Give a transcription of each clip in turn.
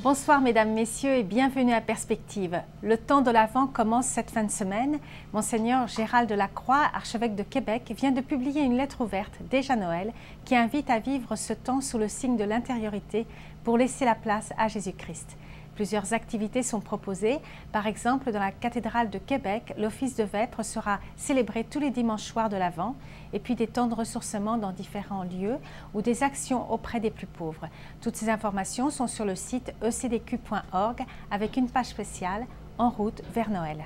Bonsoir mesdames, messieurs et bienvenue à Perspective. Le temps de l'Avent commence cette fin de semaine. Monseigneur Gérald Delacroix, archevêque de Québec, vient de publier une lettre ouverte, déjà Noël, qui invite à vivre ce temps sous le signe de l'intériorité pour laisser la place à Jésus-Christ. Plusieurs activités sont proposées. Par exemple, dans la cathédrale de Québec, l'office de vêpres sera célébré tous les dimanches soirs de l'Avent, et puis des temps de ressourcement dans différents lieux ou des actions auprès des plus pauvres. Toutes ces informations sont sur le site ecdq.org avec une page spéciale « En route vers Noël ».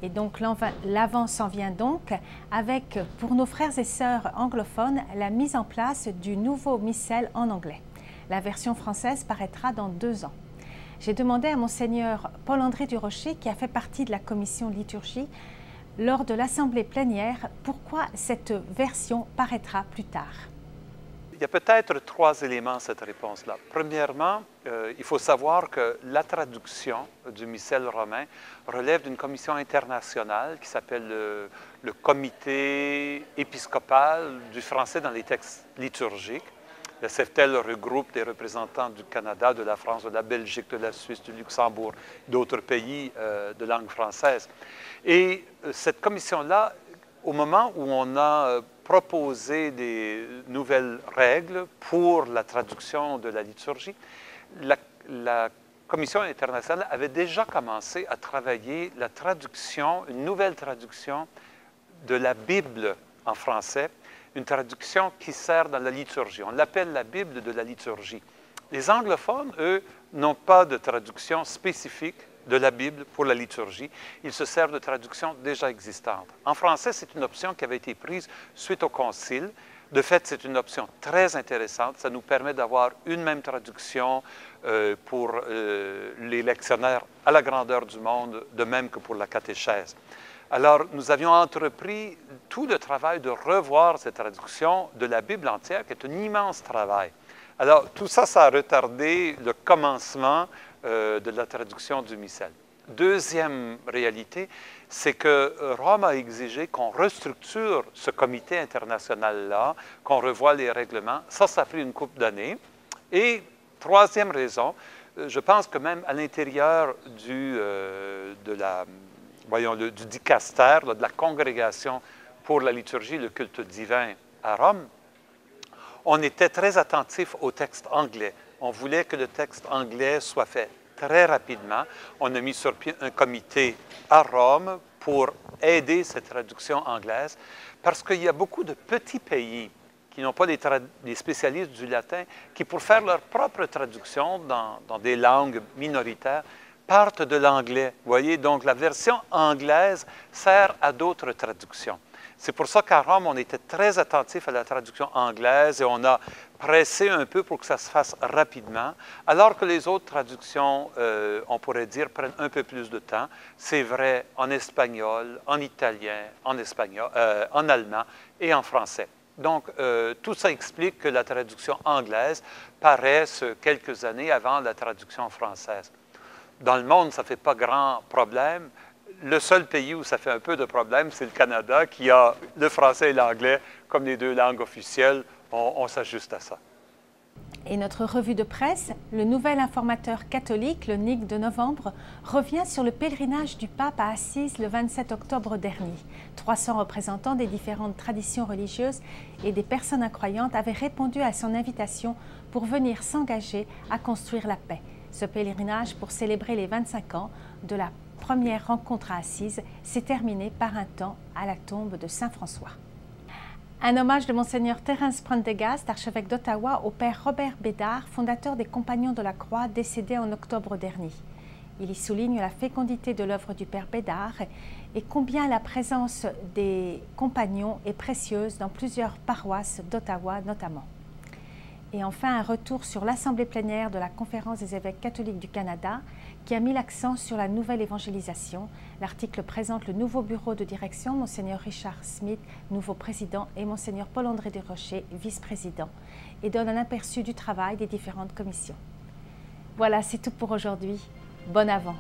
Et donc l'Avent s'en vient donc avec, pour nos frères et sœurs anglophones, la mise en place du nouveau missel en anglais. La version française paraîtra dans 2 ans. J'ai demandé à Monseigneur Paul-André Durocher, qui a fait partie de la commission liturgie, lors de l'assemblée plénière, pourquoi cette version paraîtra plus tard. Il y a peut-être 3 éléments à cette réponse-là. Premièrement, il faut savoir que la traduction du missel romain relève d'une commission internationale qui s'appelle le Comité épiscopal du français dans les textes liturgiques. Le CEFTEL regroupe des représentants du Canada, de la France, de la Belgique, de la Suisse, du Luxembourg, d'autres pays de langue française. Et cette commission-là, au moment où on a proposé des nouvelles règles pour la traduction de la liturgie, la Commission internationale avait déjà commencé à travailler la traduction, une nouvelle traduction de la Bible en français, une traduction qui sert dans la liturgie. On l'appelle la Bible de la liturgie. Les anglophones, eux, n'ont pas de traduction spécifique de la Bible pour la liturgie. Ils se servent de traductions déjà existantes. En français, c'est une option qui avait été prise suite au Concile. De fait, c'est une option très intéressante. Ça nous permet d'avoir une même traduction pour les lectionnaires à la grandeur du monde, de même que pour la catéchèse. Alors, nous avions entrepris tout le travail de revoir cette traduction de la Bible entière, qui est un immense travail. Alors, tout ça, ça a retardé le commencement de la traduction du missel. Deuxième réalité, c'est que Rome a exigé qu'on restructure ce comité international-là, qu'on revoie les règlements. Ça a pris une couple d'années. Et troisième raison, je pense que même à l'intérieur du dicaster, de la congrégation pour la liturgie, le culte divin à Rome, on était très attentif au texte anglais. On voulait que le texte anglais soit fait très rapidement. On a mis sur pied un comité à Rome pour aider cette traduction anglaise, parce qu'il y a beaucoup de petits pays qui n'ont pas des spécialistes du latin, qui, pour faire leur propre traduction dans des langues minoritaires, partent de l'anglais. Vous voyez, donc la version anglaise sert à d'autres traductions. C'est pour ça qu'à Rome, on était très attentif à la traduction anglaise et on a pressé un peu pour que ça se fasse rapidement, alors que les autres traductions, on pourrait dire, prennent un peu plus de temps. C'est vrai en espagnol, en italien, en allemand et en français. Donc, tout ça explique que la traduction anglaise paraisse quelques années avant la traduction française. Dans le monde, ça ne fait pas grand problème. Le seul pays où ça fait un peu de problème, c'est le Canada, qui a le français et l'anglais comme les 2 langues officielles. On s'ajuste à ça. Et notre revue de presse, le nouvel informateur catholique, le NIC de novembre, revient sur le pèlerinage du pape à Assise le 27 octobre dernier. 300 représentants des différentes traditions religieuses et des personnes incroyantes avaient répondu à son invitation pour venir s'engager à construire la paix. Ce pèlerinage pour célébrer les 25 ans de la première rencontre à Assise s'est terminé par un temps à la tombe de Saint François. Un hommage de Monseigneur Terence Prendergast, archevêque d'Ottawa, au père Robert Bédard, fondateur des Compagnons de la Croix, décédé en octobre dernier. Il y souligne la fécondité de l'œuvre du père Bédard et combien la présence des compagnons est précieuse dans plusieurs paroisses d'Ottawa notamment. Et enfin, un retour sur l'Assemblée plénière de la Conférence des évêques catholiques du Canada qui a mis l'accent sur la nouvelle évangélisation. L'article présente le nouveau bureau de direction, Monseigneur Richard Smith, nouveau président, et Monseigneur Paul-André Durocher, vice-président, et donne un aperçu du travail des différentes commissions. Voilà, c'est tout pour aujourd'hui. Bon Avent!